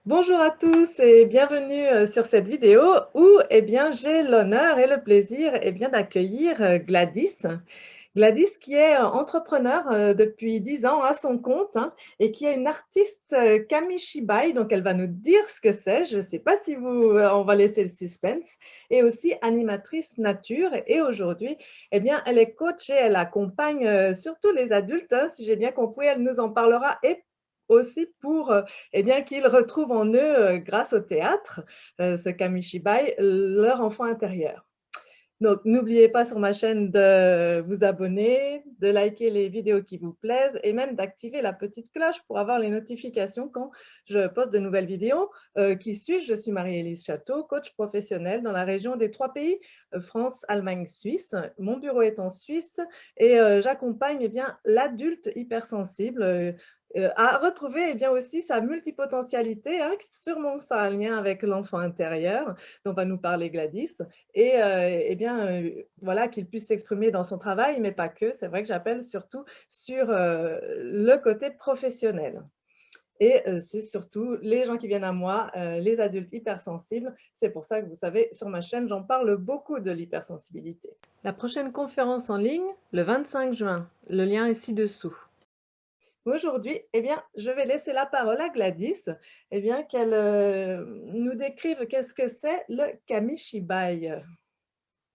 Bonjour à tous et bienvenue sur cette vidéo où j'ai l'honneur et le plaisir d'accueillir Gladys. Gladys qui est entrepreneur depuis 10 ans à son compte, hein, et qui est une artiste Kamishibai, donc elle va nous dire ce que c'est. Je ne sais pas si on va laisser le suspense, et aussi animatrice nature. Et aujourd'hui, elle est coach et elle accompagne surtout les adultes, hein, si j'ai bien compris, elle nous en parlera et aussi pour qu'ils retrouvent en eux, grâce au théâtre, ce Kamishibai, leur enfant intérieur. Donc, n'oubliez pas sur ma chaîne de vous abonner, de liker les vidéos qui vous plaisent et même d'activer la petite cloche pour avoir les notifications quand je poste de nouvelles vidéos. Qui suis-je? Je suis Marie-Élise Château, coach professionnelle dans la région des 3 pays, France, Allemagne, Suisse. Mon bureau est en Suisse et j'accompagne l'adulte hypersensible à retrouver aussi sa multipotentialité, hein, sûrement ça a un lien avec l'enfant intérieur dont va nous parler Gladys, et voilà, qu'il puisse s'exprimer dans son travail, mais pas que. C'est vrai que j'appelle surtout sur le côté professionnel. Et c'est surtout les gens qui viennent à moi, les adultes hypersensibles. C'est pour ça que vous savez, sur ma chaîne, j'en parle beaucoup de l'hypersensibilité. La prochaine conférence en ligne, le 25 juin. Le lien est ci-dessous. Aujourd'hui, je vais laisser la parole à Gladys, qu'elle nous décrive qu'est-ce que c'est le Kamishibai.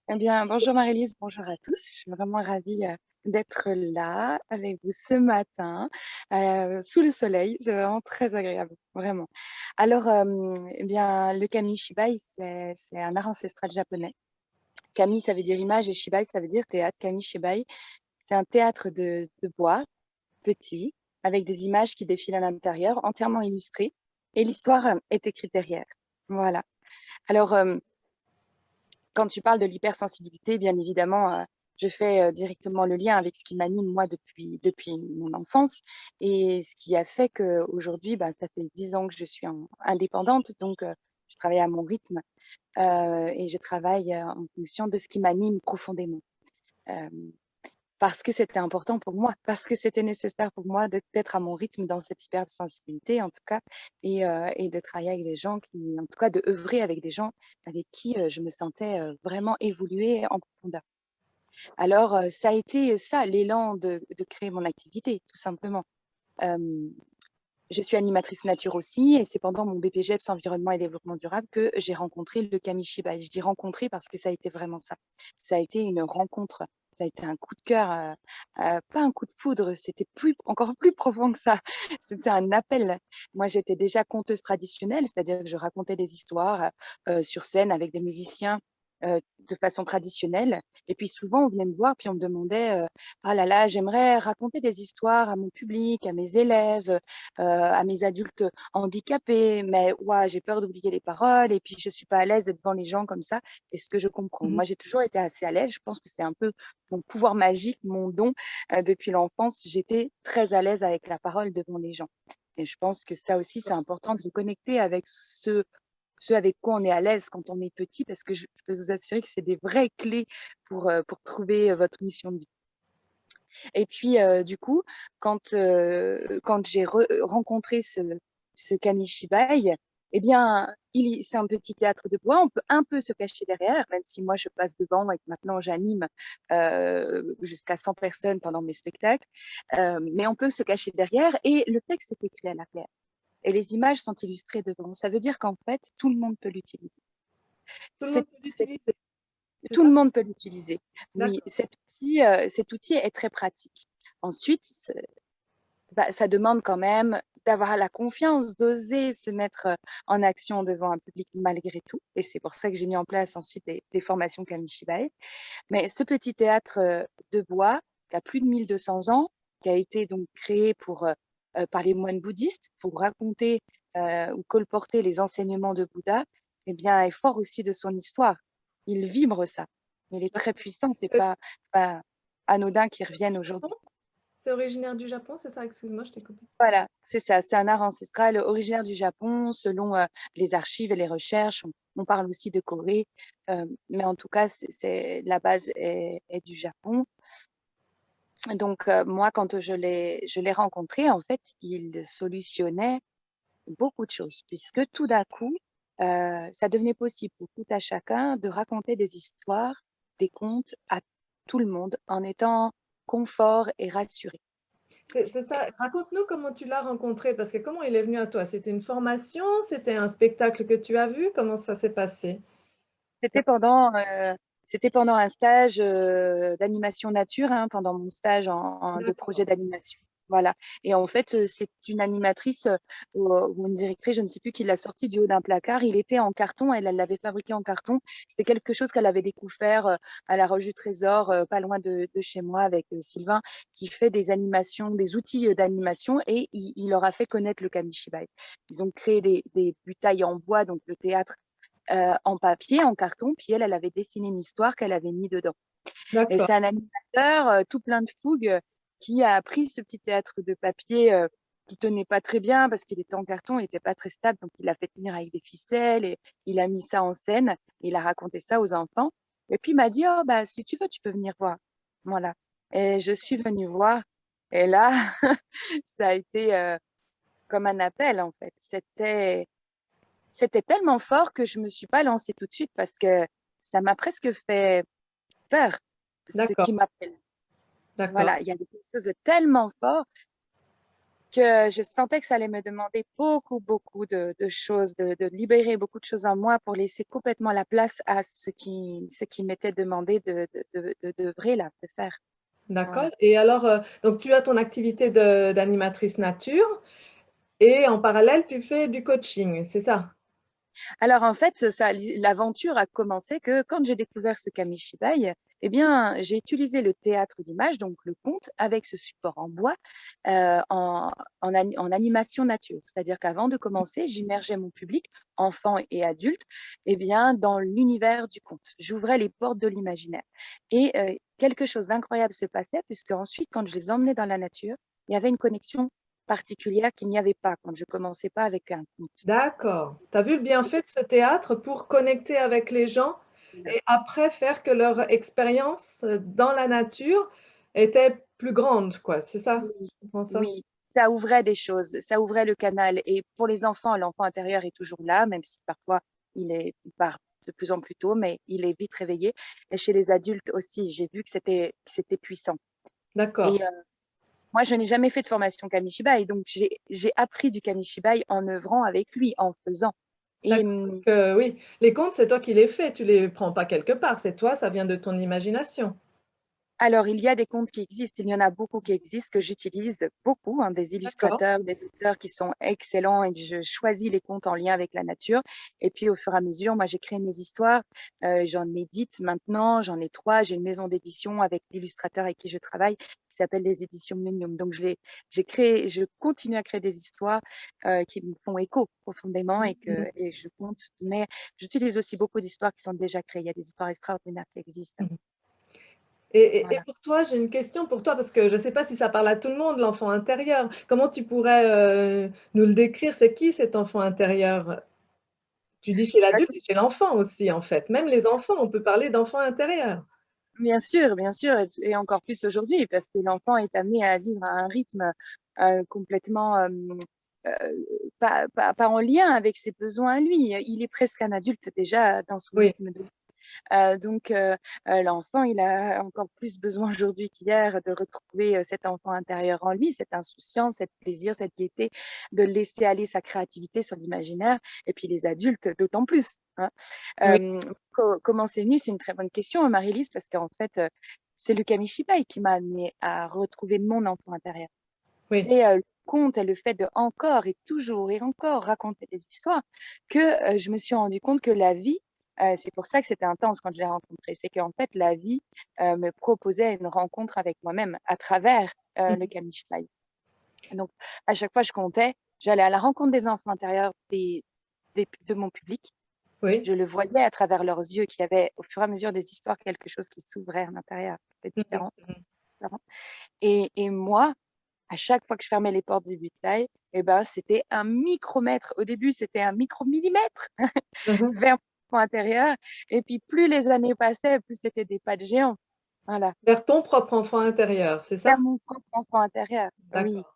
Eh bien, bonjour Marie-Lise, bonjour à tous. Je suis vraiment ravie d'être là avec vous ce matin, sous le soleil. C'est vraiment très agréable, vraiment. Alors, le kamishibai, c'est un art ancestral japonais. Kami, ça veut dire image et shibai, ça veut dire théâtre. Kamishibai, c'est un théâtre de bois, petit, avec des images qui défilent à l'intérieur, entièrement illustrées, et l'histoire est écrite derrière. Voilà. Alors, quand tu parles de l'hypersensibilité, bien évidemment, je fais directement le lien avec ce qui m'anime moi depuis mon enfance et ce qui a fait qu'aujourd'hui, ça fait 10 ans que je suis indépendante, donc je travaille à mon rythme et je travaille en fonction de ce qui m'anime profondément. Euh, Parce que c'était important pour moi, parce que c'était nécessaire pour moi d'être à mon rythme dans cette hypersensibilité, en tout cas, et de travailler avec des gens qui, en tout cas, de œuvrer avec des gens avec qui je me sentais vraiment évoluer en profondeur. Alors, ça a été ça, l'élan de créer mon activité, tout simplement. Euh, je suis animatrice nature aussi, et c'est pendant mon BPGEPS Environnement et Développement Durable que j'ai rencontré le Kamishibai. Je dis rencontré parce que ça a été vraiment ça. Ça a été une rencontre, ça a été un coup de cœur, pas un coup de foudre, c'était encore plus profond que ça. C'était un appel. Moi, j'étais déjà conteuse traditionnelle, c'est-à-dire que je racontais des histoires sur scène avec des musiciens de façon traditionnelle. Et puis souvent, on venait me voir, puis on me demandait, ah là là, j'aimerais raconter des histoires à mon public, à mes élèves, à mes adultes handicapés, mais ouais, j'ai peur d'oublier les paroles et puis je suis pas à l'aise d'être devant les gens comme ça. Et ce que je comprends, Mhm. moi j'ai toujours été assez à l'aise. Je pense que c'est un peu mon pouvoir magique, mon don depuis l'enfance. J'étais très à l'aise avec la parole devant les gens. Et je pense que ça aussi, c'est important de reconnecter avec ce avec quoi on est à l'aise quand on est petit, parce que je peux vous assurer que c'est des vraies clés pour trouver votre mission de vie. Et puis, du coup, quand j'ai rencontré ce Kamishibai, eh bien, c'est un petit théâtre de bois. On peut un peu se cacher derrière, même si moi, je passe devant et que maintenant, j'anime jusqu'à 100 personnes pendant mes spectacles. Mais on peut se cacher derrière et le texte est écrit à l'arrière. Et les images sont illustrées devant. Ça veut dire qu'en fait, tout le monde peut l'utiliser. Tout le monde C'est peut l'utiliser, c'est Tout le ça? monde peut l'utiliser. Oui, D'accord. cet outil est très pratique. Ensuite, ça demande quand même d'avoir la confiance, d'oser se mettre en action devant un public malgré tout. Et c'est pour ça que j'ai mis en place ensuite des formations Kamishibai. Mais ce petit théâtre de bois, qui a plus de 1200 ans, qui a été donc créé par les moines bouddhistes pour raconter ou colporter les enseignements de Bouddha, eh bien, est fort aussi de son histoire. Il vibre ça. Il est très puissant. C'est Euh, pas anodin qu'il revienne aujourd'hui. C'est originaire du Japon, c'est ça? Excuse-moi, je t'ai coupé. Voilà, c'est ça. C'est un art ancestral originaire du Japon, selon les archives et les recherches. On parle aussi de Corée, mais en tout cas, la base est du Japon. Donc, moi, quand je l'ai rencontré, en fait, il solutionnait beaucoup de choses, puisque tout d'un coup, ça devenait possible pour tout à chacun de raconter des histoires, des contes à tout le monde en étant confort et rassuré. C'est ça. Raconte-nous comment tu l'as rencontré, parce que comment il est venu à toi? C'était une formation? C'était un spectacle que tu as vu? Comment ça s'est passé? C'était pendant, euh, C'était pendant un stage d'animation nature, hein, pendant mon stage de projet D'accord, d'animation. Voilà. Et en fait, c'est une animatrice ou une directrice, je ne sais plus, qui l'a sorti du haut d'un placard. Il était en carton, elle l'avait fabriqué en carton. C'était quelque chose qu'elle avait découvert à la Rue du Trésor, pas loin de chez moi, avec Sylvain, qui fait des animations, des outils d'animation, et il leur a fait connaître le Kamishibai. Ils ont créé des butailles en bois, donc le théâtre en papier, en carton, puis elle avait dessiné une histoire qu'elle avait mis dedans. Et d'accord, c'est un animateur tout plein de fougue qui a pris ce petit théâtre de papier qui tenait pas très bien parce qu'il était en carton, il n'était pas très stable, donc il l'a fait tenir avec des ficelles et il a mis ça en scène, et il a raconté ça aux enfants. Et puis il m'a dit, oh bah si tu veux, tu peux venir voir. Voilà. Et je suis venue voir. Et là, ça a été comme un appel en fait. C'était tellement fort que je me suis pas lancée tout de suite parce que ça m'a presque fait peur, ce qui d'accord, m'appelle. d'accord. Voilà, il y avait quelque chose de tellement fort que je sentais que ça allait me demander beaucoup, beaucoup de choses, de libérer beaucoup de choses en moi pour laisser complètement la place à ce qui m'était demandé de vrai, là, de faire. D'accord. Voilà. Et alors, donc tu as ton activité d'animatrice nature et en parallèle, tu fais du coaching, c'est ça? Alors en fait, l'aventure a commencé que quand j'ai découvert ce kamishibai, eh bien, j'ai utilisé le théâtre d'image, donc le conte, avec ce support en bois, en animation nature. C'est-à-dire qu'avant de commencer, j'immergeais mon public, enfants et adultes, eh bien, dans l'univers du conte. J'ouvrais les portes de l'imaginaire. Et quelque chose d'incroyable se passait, puisque ensuite, quand je les emmenais dans la nature, il y avait une connexion particulière qu'il n'y avait pas quand je commençais pas avec un conte. D'accord. Tu as vu le bienfait de ce théâtre pour connecter avec les gens et après faire que leur expérience dans la nature était plus grande, quoi. C'est ça? Oui, Je comprends ça? oui, ça ouvrait des choses, ça ouvrait le canal. Et pour les enfants, l'enfant intérieur est toujours là, même si parfois il part de plus en plus tôt, mais il est vite réveillé. Et chez les adultes aussi, j'ai vu que c'était puissant. D'accord. Et moi, je n'ai jamais fait de formation Kamishibai, donc j'ai appris du Kamishibai en œuvrant avec lui, en faisant. Et D'accord. Parce que oui, les contes, c'est toi qui les fais. Tu les prends pas quelque part. C'est toi, ça vient de ton imagination. alors, il y a des comptes qui existent, il y en a beaucoup qui existent, que j'utilise beaucoup, hein, des D'accord. illustrateurs, des auteurs qui sont excellents, et que je choisis les comptes en lien avec la nature. Et puis, au fur et à mesure, moi, j'ai créé mes histoires, j'en édite maintenant, j'en ai 3, j'ai une maison d'édition avec l'illustrateur avec qui je travaille, qui s'appelle les éditions Millennium. Donc, je continue à créer des histoires qui me font écho profondément Mhm. et je compte, mais j'utilise aussi beaucoup d'histoires qui sont déjà créées. Il y a des histoires extraordinaires qui existent. Mhm. Et Voilà. pour toi, j'ai une question pour toi, parce que je ne sais pas si ça parle à tout le monde, l'enfant intérieur. Comment tu pourrais nous le décrire? C'est qui cet enfant intérieur? Tu dis chez l'adulte et chez l'enfant aussi, en fait. Même les enfants, on peut parler d'enfant intérieur. Bien sûr, et encore plus aujourd'hui, parce que l'enfant est amené à vivre à un rythme complètement euh, pas en lien avec ses besoins à lui. Il est presque un adulte déjà dans son Oui. rythme de vie. L'enfant, il a encore plus besoin aujourd'hui qu'hier de retrouver cet enfant intérieur en lui, cette insouciance, cet plaisir, cette gaieté, de laisser aller sa créativité, son imaginaire, et puis les adultes d'autant plus. Hein. Oui, Comment c'est venu? C'est une très bonne question, Marie-Lise, parce qu'en fait, c'est le Kamishibai qui m'a amené à retrouver mon enfant intérieur. oui. C'est le conte et le fait de encore et toujours et encore raconter des histoires que je me suis rendu compte que la vie, c'est pour ça que c'était intense quand je l'ai rencontré, c'est qu'en fait, la vie me proposait une rencontre avec moi-même à travers le Mhm. Kamishibai. Donc, à chaque fois, je comptais, j'allais à la rencontre des enfants intérieurs de mon public. Oui. Je le voyais à travers leurs yeux qu'il y avait au fur et à mesure des histoires, quelque chose qui s'ouvrait à l'intérieur, c'était Mhm. différent. Mhm. Et moi, à chaque fois que je fermais les portes du butin, eh ben, c'était un micromètre. Au début, c'était un micromillimètre Mhm. vers mon enfant intérieur. Et puis, plus les années passaient, plus c'était des pas de géant. Voilà. Vers ton propre enfant intérieur, c'est Vers ça? mon propre enfant intérieur. Oui. D'accord.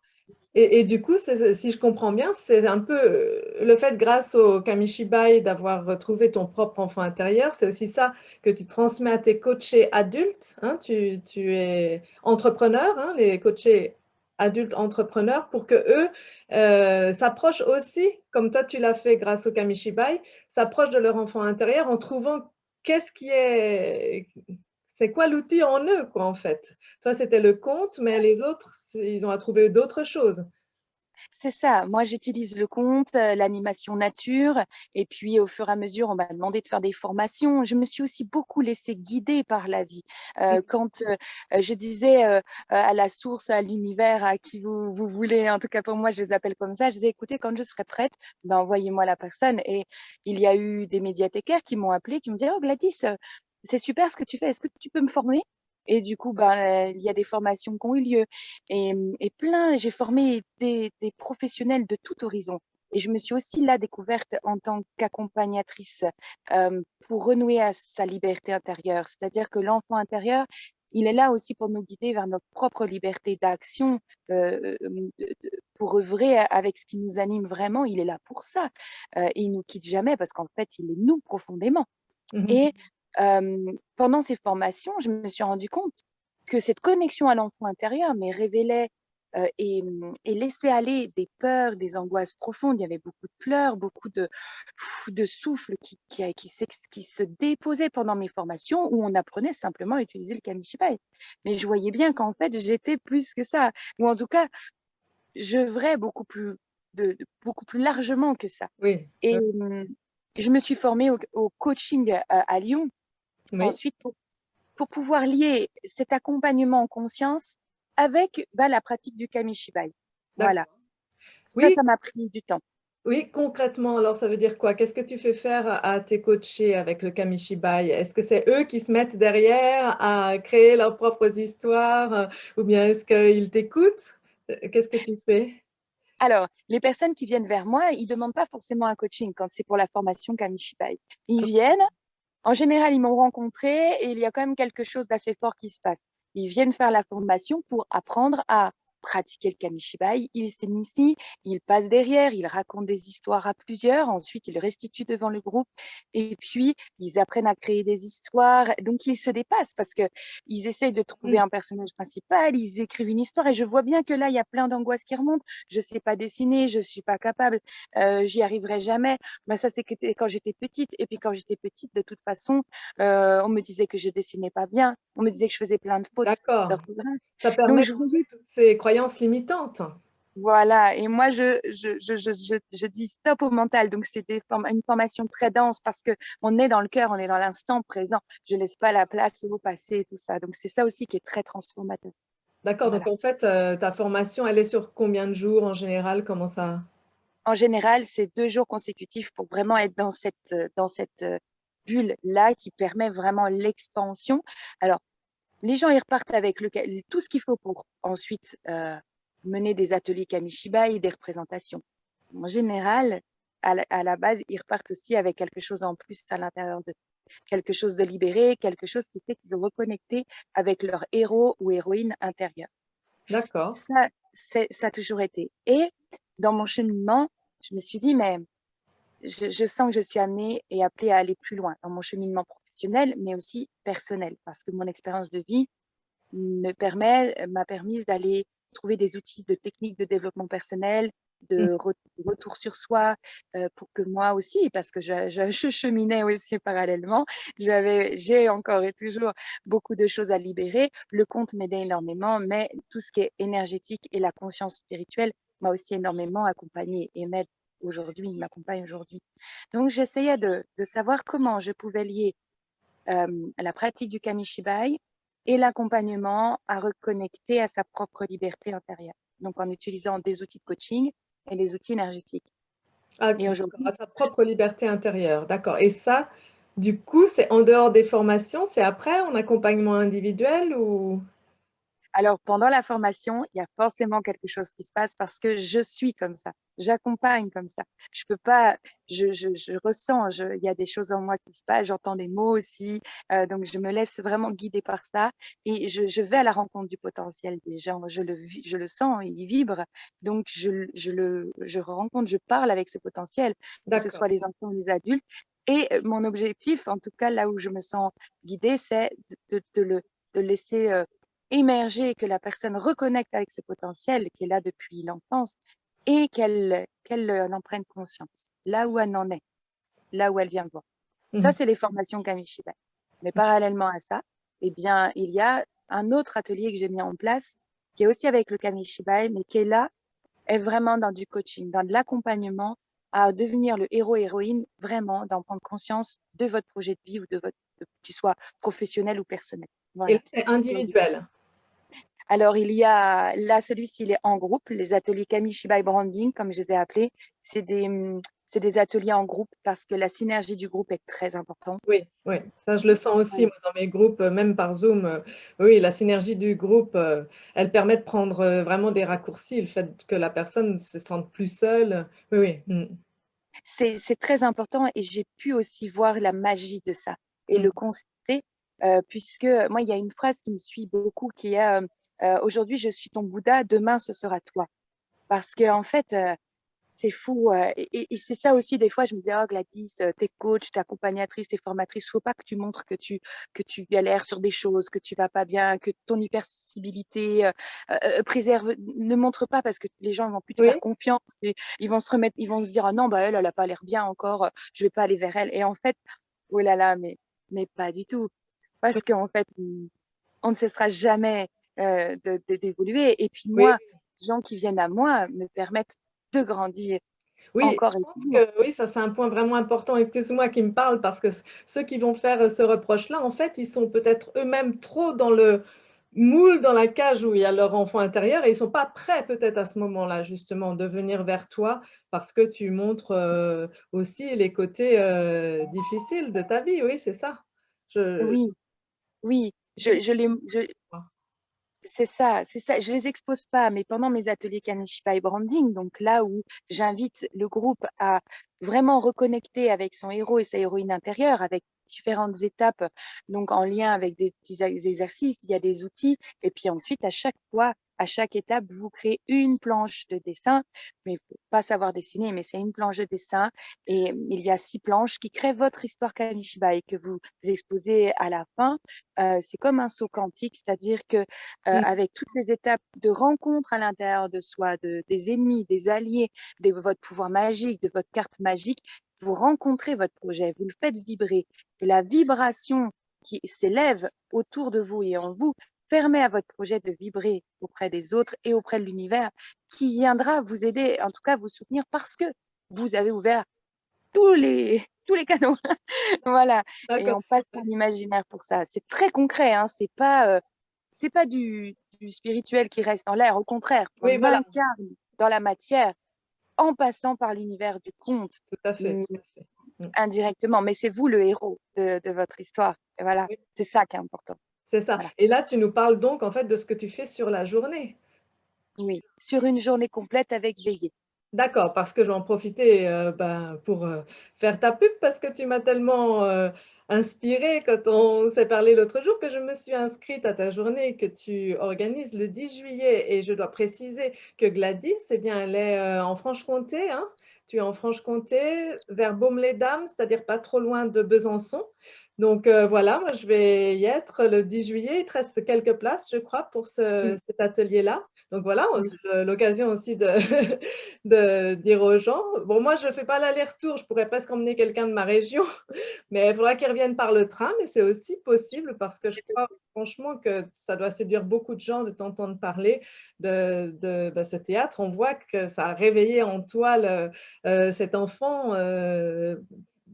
Et du coup, si je comprends bien, c'est un peu le fait, grâce au Kamishibai, d'avoir retrouvé ton propre enfant intérieur, c'est aussi ça que tu transmets à tes coachés adultes, hein. Tu es entrepreneur, hein, les coachés adultes entrepreneurs, pour que eux s'approchent aussi, comme toi tu l'as fait grâce au Kamishibai, s'approchent de leur enfant intérieur en trouvant qu'est-ce qui est, c'est quoi l'outil en eux, quoi, en fait. Toi, c'était le conte, mais les autres, ils ont à trouver d'autres choses. C'est ça. Moi, j'utilise le conte, l'animation nature, et puis au fur et à mesure, on m'a demandé de faire des formations. Je me suis aussi beaucoup laissée guider par la vie. Quand je disais à la source, à l'univers, à qui vous voulez, en tout cas pour moi, je les appelle comme ça, je disais, écoutez, quand je serai prête, ben, envoyez-moi la personne. Et il y a eu des médiathécaires qui m'ont appelé, qui me disaient, oh Gladys, c'est super ce que tu fais, est-ce que tu peux me former? Et du coup, ben, il y a des formations qui ont eu lieu. Et plein, j'ai formé des professionnels de tout horizon. Et je me suis aussi là découverte en tant qu'accompagnatrice pour renouer à sa liberté intérieure. C'est-à-dire que l'enfant intérieur, il est là aussi pour nous guider vers notre propre liberté d'action, pour œuvrer avec ce qui nous anime vraiment. Il est là pour ça. Et il nous quitte jamais parce qu'en fait, il est nous profondément. Mhm. Et pendant ces formations, je me suis rendu compte que cette connexion à l'enfant intérieur me révélait et laissait aller des peurs, des angoisses profondes. Il y avait beaucoup de pleurs, beaucoup de souffle qui se déposait pendant mes formations où on apprenait simplement à utiliser le kamishibai. Mais je voyais bien qu'en fait, j'étais plus que ça, ou en tout cas, j'œuvrais beaucoup plus largement que ça. Oui, Et je me suis formée au coaching à Lyon oui, ensuite pour pouvoir lier cet accompagnement en conscience avec bah, la pratique du kamishibai. Voilà. d'accord. Ça Oui, m'a pris du temps. oui, concrètement, alors ça veut dire quoi? Qu'est-ce que tu fais faire à tes coachés avec le Kamishibai? Est-ce que c'est eux qui se mettent derrière à créer leurs propres histoires, ou bien est-ce qu'ils t'écoutent? Qu'est-ce que tu fais? Alors, les personnes qui viennent vers moi, ils demandent pas forcément un coaching quand c'est pour la formation kamishibai. Ils viennent, en général, ils m'ont rencontré et il y a quand même quelque chose d'assez fort qui se passe. Ils viennent faire la formation pour apprendre à pratiquer le kamishibai. Ils s'initient, ils passent derrière, ils racontent des histoires à plusieurs. Ensuite, ils restituent devant le groupe et puis ils apprennent à créer des histoires. Donc, ils se dépassent parce que ils essayent de trouver Mhm. un personnage principal, ils écrivent une histoire et je vois bien que là, il y a plein d'angoisses qui remontent. Je sais pas dessiner, je suis pas capable, j'y arriverai jamais. Ben, ça, c'est quand j'étais petite. Et puis, quand j'étais petite, de toute façon, on me disait que je dessinais pas bien. On me disait que je faisais plein de fautes D'accord. d'orthographe. Ça Donc, permet je voyais, d'enlever toutes ces croyances limitantes. voilà. Et moi, je dis stop au mental. Donc, c'était une formation très dense parce que on est dans le cœur, on est dans l'instant présent. Je laisse pas la place au passé et tout ça. Donc, c'est ça aussi qui est très transformateur. D'accord, donc Voilà. en fait, ta formation, elle est sur combien de jours en général? Comment ça? En général, c'est 2 jours consécutifs pour vraiment être dans cette bulle-là qui permet vraiment l'expansion. Alors, les gens, ils repartent avec tout ce qu'il faut pour ensuite mener des ateliers Kamishibai et des représentations. En général, à la base, ils repartent aussi avec quelque chose en plus à l'intérieur d'eux. Quelque chose de libéré, quelque chose qui fait qu'ils ont reconnecté avec leur héros ou héroïne intérieure. D'accord. Ça a toujours été. Et dans mon cheminement, je me suis dit, mais je sens que je suis amenée et appelée à aller plus loin dans mon cheminement professionnel, mais aussi personnel, parce que mon expérience de vie m'a permis d'aller trouver des outils de techniques de développement personnel, Mmh. de retour sur soi, pour que moi aussi, parce que je cheminais aussi parallèlement, j'ai encore et toujours beaucoup de choses à libérer. Le conte m'aidait énormément, mais tout ce qui est énergétique et la conscience spirituelle m'a aussi énormément accompagnée et m'accompagne aujourd'hui. Donc, j'essayais de savoir comment je pouvais lier la pratique du kamishibai et l'accompagnement à reconnecter à sa propre liberté intérieure. Donc, en utilisant des outils de coaching et des outils énergétiques. Ah, Et d'accord, à aujourd'hui, sa propre liberté intérieure, d'accord. Et ça, du coup, c'est en dehors des formations, c'est après en accompagnement individuel ou? Alors, pendant la formation, il y a forcément quelque chose qui se passe parce que je suis comme ça. J'accompagne comme ça. Je peux pas, je ressens, il y a des choses en moi qui se passent, j'entends des mots aussi. Donc, je me laisse vraiment guider par ça et je vais à la rencontre du potentiel des gens. Je le sens, il vibre. Donc, je rencontre, je parle avec ce potentiel, que ce D'accord. soit les enfants ou les adultes. Et mon objectif, en tout cas, là où je me sens guidée, c'est de laisser émerger, que la personne reconnecte avec ce potentiel qui est là depuis l'enfance et qu'elle en prenne conscience, là où elle en est, là où elle vient voir. Ça, Mhm. c'est les formations Kamishibai. Mais parallèlement à ça, eh bien, il y a un autre atelier que j'ai mis en place qui est aussi avec le Kamishibai, mais qui est là, est vraiment dans du coaching, dans de l'accompagnement à devenir le héros-héroïne, vraiment, d'en prendre conscience de votre projet de vie ou qu'il soit professionnel ou personnel. Et là, Voilà. c'est individuel. Alors, il y a là, celui-ci, il est en groupe. Les ateliers Kamishibai Branding, comme je les ai appelés, c'est des ateliers en groupe parce que la synergie du groupe est très importante. Oui, oui, ça je le sens aussi Voilà. moi, dans mes groupes, même par Zoom. Oui, la synergie du groupe, elle permet de prendre vraiment des raccourcis, le fait que la personne se sente plus seule. Oui, oui. C'est très important et j'ai pu aussi voir la magie de ça et Mm. le constater, puisque moi, il y a une phrase qui me suit beaucoup qui est aujourd'hui, je suis ton Bouddha, demain, ce sera toi. Parce que, en fait, c'est fou. Et c'est ça aussi, des fois, je me disais, oh Gladys, t'es coach, t'es accompagnatrice, t'es formatrice, faut pas que tu montres que tu galères sur des choses, que tu vas pas bien, que ton hypersensibilité préserve, ne montre pas parce que les gens vont plus te faire Oui, confiance et ils vont se remettre, ils vont se dire, ah non, bah elle a pas l'air bien encore, je vais pas aller vers elle. Et en fait, oh là là, mais pas du tout. Parce qu'en fait, on ne cessera jamais d'évoluer. Et puis oui, moi, les gens qui viennent à moi me permettent de grandir oui, encore je et pense toujours. que oui, ça c'est un point vraiment important. Excuse-moi qui me parle parce que ceux qui vont faire ce reproche-là, en fait, ils sont peut-être eux-mêmes trop dans le moule, dans la cage où il y a leur enfant intérieur et ils ne sont pas prêts peut-être à ce moment-là justement de venir vers toi parce que tu montres aussi les côtés difficiles de ta vie. Oui, c'est ça. Je, Oui, oui, je- c'est ça, c'est ça. Je les expose pas, mais pendant mes ateliers Kamishibai Branding, donc là où j'invite le groupe à vraiment reconnecter avec son héros et sa héroïne intérieure, avec différentes étapes, donc en lien avec des petits exercices, il y a des outils, et puis ensuite, à chaque fois, à chaque étape, vous créez une planche de dessin, mais il faut pas savoir dessiner, mais c'est une planche de dessin, et il y a 6 planches qui créent votre histoire Kamishibai que vous exposez à la fin. C'est comme un saut quantique, c'est-à-dire que avec toutes ces étapes de rencontre à l'intérieur de soi, des ennemis, des alliés, de votre pouvoir magique, de votre carte magique, vous rencontrez votre projet, vous le faites vibrer. Et la vibration qui s'élève autour de vous et en vous permet à votre projet de vibrer auprès des autres et auprès de l'univers qui viendra vous aider, en tout cas vous soutenir parce que vous avez ouvert tous les canaux. Voilà. Et D'accord. on passe par l'imaginaire pour ça. C'est très concret, hein. C'est pas du spirituel qui reste en l'air. Au contraire, Oui, on voilà, incarne dans la matière en passant par l'univers du conte, tout à fait, mmh, tout à fait. Mm. indirectement. Mais c'est vous le héros de votre histoire. Et voilà, Oui, c'est ça qui est important. c'est ça. Voilà. Et là, tu nous parles donc en fait de ce que tu fais sur la journée. Oui, sur une journée complète avec veillée. D'accord, parce que je vais en profiter, pour, faire ta pub parce que tu m'as tellement, inspirée quand on s'est parlé l'autre jour que je me suis inscrite à ta journée que tu organises le 10 juillet et je dois préciser que Gladys, eh bien, elle est, en Franche-Comté, hein? Tu es en Franche-Comté, vers Baume-les-Dames, c'est-à-dire pas trop loin de Besançon. Donc, voilà, moi je vais y être le 10 juillet. Il te reste quelques places, je crois, pour Oui, cet atelier-là. Donc voilà, oui. c'est l'occasion aussi de de dire aux gens. Bon, moi, je ne fais pas l'aller-retour, je pourrais presque emmener quelqu'un de ma région, mais il faudra qu'il revienne par le train, mais c'est aussi possible parce que je crois franchement que ça doit séduire beaucoup de gens de t'entendre parler de ce théâtre. On voit que ça a réveillé en toi cet enfant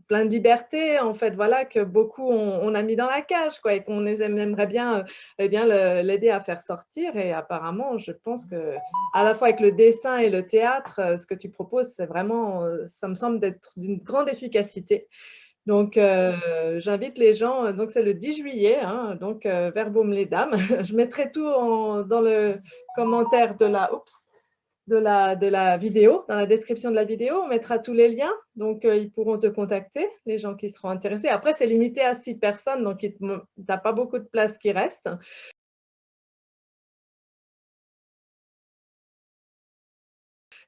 plein de liberté, en fait, voilà, que beaucoup on a mis dans la cage, quoi, et qu'on aimerait bien, eh bien l'aider à faire sortir. Et apparemment, je pense que à la fois avec le dessin et le théâtre, ce que tu proposes, c'est vraiment, ça me semble d'être d'une grande efficacité. Donc, j'invite les gens, donc c'est le 10 juillet, hein, donc Verbum les dames. Je mettrai tout dans le commentaire de la vidéo, dans la description de la vidéo. On mettra tous les liens, donc ils pourront te contacter, les gens qui seront intéressés. Après, c'est limité à 6 personnes, donc tu n'as pas beaucoup de place qui reste.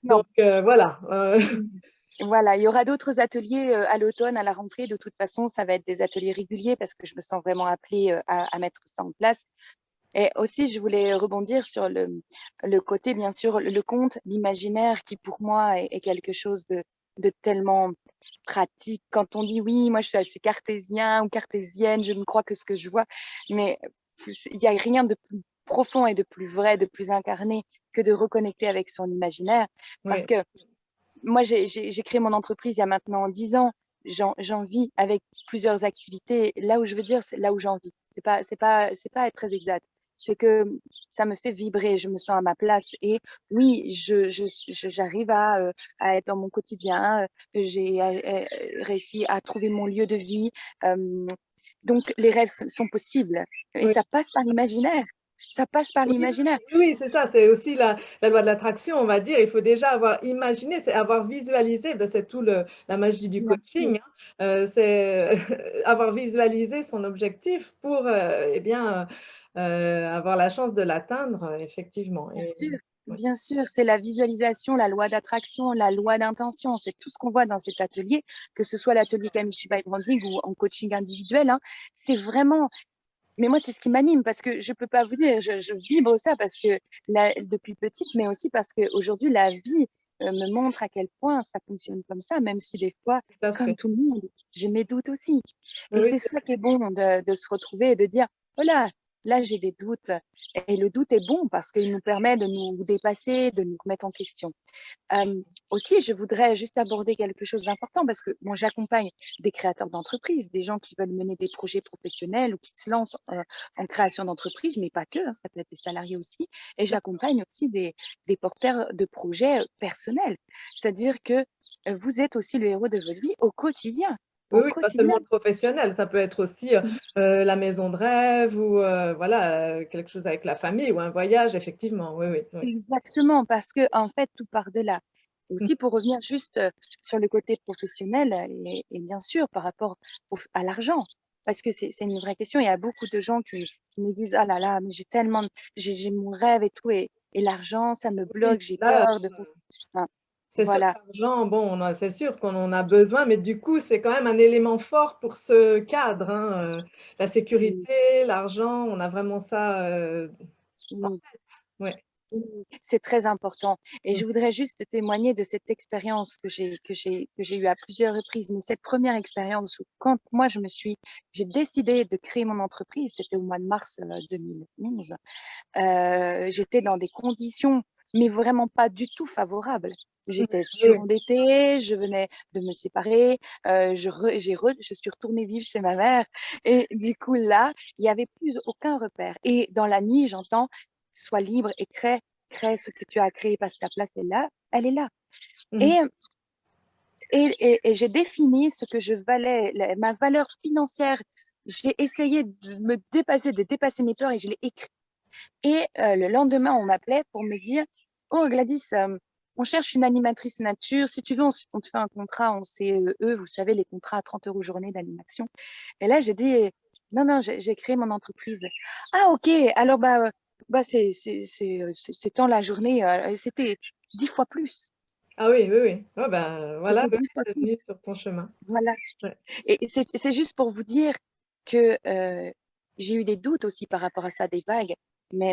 Non. Donc, voilà. Voilà, il y aura d'autres ateliers à l'automne, à la rentrée. De toute façon, ça va être des ateliers réguliers parce que je me sens vraiment appelée à mettre ça en place. Et aussi, je voulais rebondir sur le côté, bien sûr, le conte, l'imaginaire qui pour moi est quelque chose de tellement pratique. Quand on dit oui, moi je suis assez cartésien ou cartésienne, je ne crois que ce que je vois, mais il n'y a rien de plus profond et de plus vrai, de plus incarné que de reconnecter avec son imaginaire. Parce Oui. que moi, j'ai créé mon entreprise il y a maintenant 10 ans. J'en vis avec plusieurs activités. Là où je veux dire, c'est là où j'en vis. C'est pas être très exact. C'est que ça me fait vibrer. Je me sens à ma place. Et oui, j'arrive à être dans mon quotidien. J'ai réussi à trouver mon lieu de vie. Euh, donc, les rêves sont possibles. Et Oui. ça passe par l'imaginaire. Ça passe par Oui, l'imaginaire. oui, c'est ça, c'est aussi la loi de l'attraction, on va dire. Il faut déjà avoir imaginé, c'est avoir visualisé, ben, c'est tout la magie du Bien sûr. coaching, hein. C'est avoir visualisé son objectif pour eh bien, avoir la chance de l'atteindre, effectivement. Bien Et, sûr, ouais, bien sûr, c'est la visualisation, la loi d'attraction, la loi d'intention, c'est tout ce qu'on voit dans cet atelier, que ce soit l'atelier Kamishibai Branding ou en coaching individuel, hein. C'est vraiment, mais moi, c'est ce qui m'anime parce que je peux pas vous dire, je vibre ça parce que depuis petite, mais aussi parce qu'aujourd'hui, la vie me montre à quel point ça fonctionne comme ça, même si des fois, tout à comme fait. tout le monde, j'ai mes doutes aussi. Oui, Et oui, c'est ça qui est bon de se retrouver et de dire, voilà, là, j'ai des doutes. Et le doute est bon parce qu'il nous permet de nous dépasser, de nous remettre en question. Aussi, je voudrais juste aborder quelque chose d'important parce que moi, j'accompagne des créateurs d'entreprises, des gens qui veulent mener des projets professionnels ou qui se lancent en création d'entreprise, mais pas que, hein, ça peut être des salariés aussi. Et j'accompagne aussi des porteurs de projets personnels. C'est-à-dire que vous êtes aussi le héros de votre vie au quotidien. oui, Au oui, pas quotidien. seulement le professionnel, ça peut être aussi la maison de rêve ou voilà, quelque chose avec la famille ou un voyage, effectivement. Oui, oui, oui. Exactement, parce que en fait, tout part de là. Aussi, pour revenir juste sur le côté professionnel et bien sûr par rapport à l'argent, parce que c'est une vraie question. Il y a beaucoup de gens qui me disent, ah là là, mais j'ai mon rêve et tout, et l'argent, ça me Oui, bloque, j'ai là, peur de. Enfin, c'est sûr voilà. que l'argent, bon, c'est sûr qu'on en a besoin, mais du coup, c'est quand même un élément fort pour ce cadre, hein, la Oui, sécurité, l'argent, on a vraiment ça en oui. tête. Ouais. Oui, c'est très important. Et Mm. je voudrais juste témoigner de cette expérience que j'ai eue à plusieurs reprises. Mais cette première expérience où, quand moi, j'ai décidé de créer mon entreprise, c'était au mois de mars 2011. J'étais dans des conditions, mais vraiment pas du tout favorables. Mm. J'étais Oui, oui. surendettée, je venais de me séparer, je suis retournée vivre chez ma mère. Et du coup, là, il n'y avait plus aucun repère. Et dans la nuit, j'entends, sois libre et crée ce que tu as créé parce que ta place est là, elle est là. Mhm. Et, et j'ai défini ce que je valais, ma valeur financière. J'ai essayé de me dépasser, de dépasser mes peurs et je l'ai écrit. Et le lendemain, on m'appelait pour me dire, oh Gladys, on cherche une animatrice nature. Si tu veux, on te fait un contrat en CE, vous savez, les contrats à 30 € journée d'animation. Et là, j'ai dit, non, non, j'ai créé mon entreprise. Ah, ok, alors c'est tant la journée, c'était 10 fois plus. Ah oui, oui, oui. Ouais, ben, voilà, C'était oui, 10 oui, fois c'est plus. venu sur ton chemin. Voilà. Ouais. Et c'est juste pour vous dire que j'ai eu des doutes aussi par rapport à ça, des vagues. Mais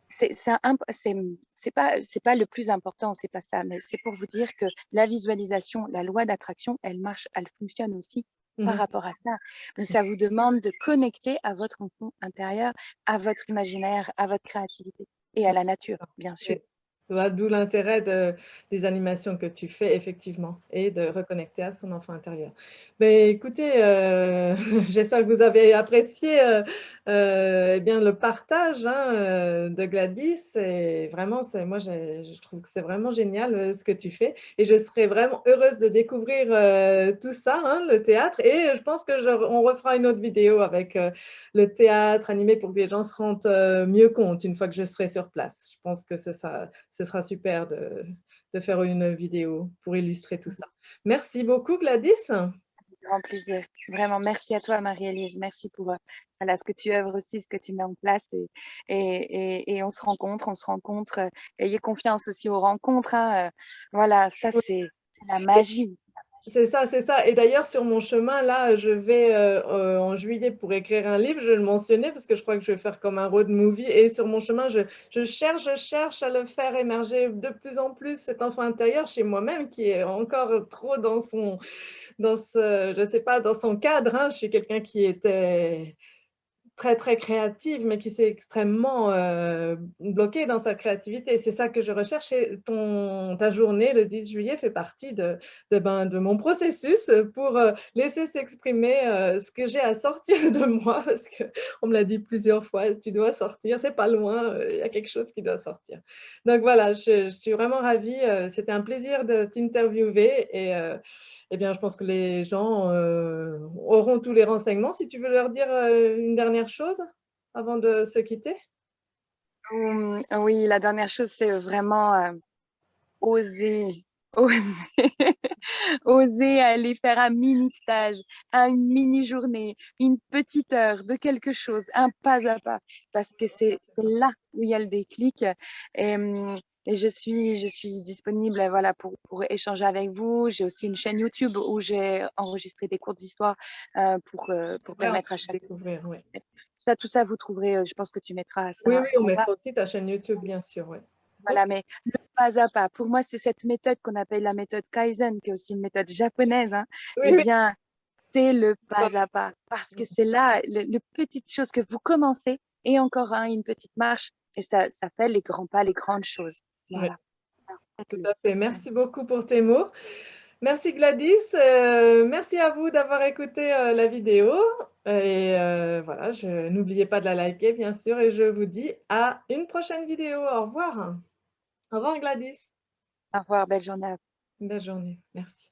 c'est pas le plus important, c'est pas ça, mais c'est pour vous dire que la visualisation, la loi d'attraction, elle marche, elle fonctionne aussi par Mhm. rapport à ça. Mais ça vous demande de connecter à votre enfant intérieur, à votre imaginaire, à votre créativité et à la nature, bien sûr. Oui. Voilà, d'où l'intérêt des animations que tu fais effectivement et de reconnecter à son enfant intérieur. Mais écoutez, j'espère que vous avez apprécié, eh bien le partage, hein, de Gladys et vraiment moi je trouve que c'est vraiment génial, ce que tu fais et je serais vraiment heureuse de découvrir, tout ça, hein, le théâtre et je pense que on refera une autre vidéo avec, le théâtre animé pour que les gens se rendent mieux compte une fois que je serai sur place. Je pense que ce sera super de faire une vidéo pour illustrer tout ça. Merci beaucoup Gladys. Grand plaisir. Vraiment, merci à toi, Marie-Élise. Merci pour voilà, ce que tu œuvres aussi, ce que tu mets en place. Et on se rencontre, on se rencontre. Ayez confiance aussi aux rencontres, hein. Voilà, ça, c'est la magie. C'est ça, c'est ça. Et d'ailleurs, sur mon chemin, là, je vais en juillet pour écrire un livre. Je le mentionnais parce que je crois que je vais faire comme un road movie. Et sur mon chemin, je cherche à le faire émerger de plus en plus, cet enfant intérieur chez moi-même qui est encore trop je sais pas, dans son cadre, hein. Je suis quelqu'un qui était très, très créative, mais qui s'est extrêmement bloquée dans sa créativité. C'est ça que je recherche et ta journée, le 10 juillet, fait partie de mon processus pour laisser s'exprimer ce que j'ai à sortir de moi, parce qu'on me l'a dit plusieurs fois, tu dois sortir, c'est pas loin, il y a quelque chose qui doit sortir. Donc voilà, je suis vraiment ravie, c'était un plaisir de t'interviewer et eh bien, je pense que les gens auront tous les renseignements. Si tu veux leur dire une dernière chose avant de se quitter. Oui, la dernière chose, c'est vraiment oser, oser, oser aller faire un mini stage, une mini journée, une petite heure de quelque chose, un pas à pas, parce que c'est là où il y a le déclic. Et, et je suis disponible voilà, pour échanger avec vous. J'ai aussi une chaîne YouTube où j'ai enregistré des cours d'histoire pour Ouais, on permettre à peut chacun. découvrir, ouais. Ça, tout ça, vous trouverez, je pense que tu mettras Oui, ça oui, on en bas. mettra aussi ta chaîne YouTube, bien sûr. Ouais. Ok. Voilà, mais le pas à pas. Pour moi, c'est cette méthode qu'on appelle la méthode Kaizen, qui est aussi une méthode japonaise, hein. Oui, Eh oui. bien, c'est le pas à pas. Parce que c'est là, le petite chose que vous commencez et encore une petite marche. Et ça fait les grands pas, les grandes choses. Oui, Voilà. Alors, tout faites-le. à fait. Merci beaucoup pour tes mots. Merci Gladys. Merci à vous d'avoir écouté la vidéo. Et voilà, n'oubliez pas de la liker, bien sûr. Et je vous dis à une prochaine vidéo. Au revoir. Au revoir Gladys. Au revoir, belle journée à vous. Belle journée. Merci.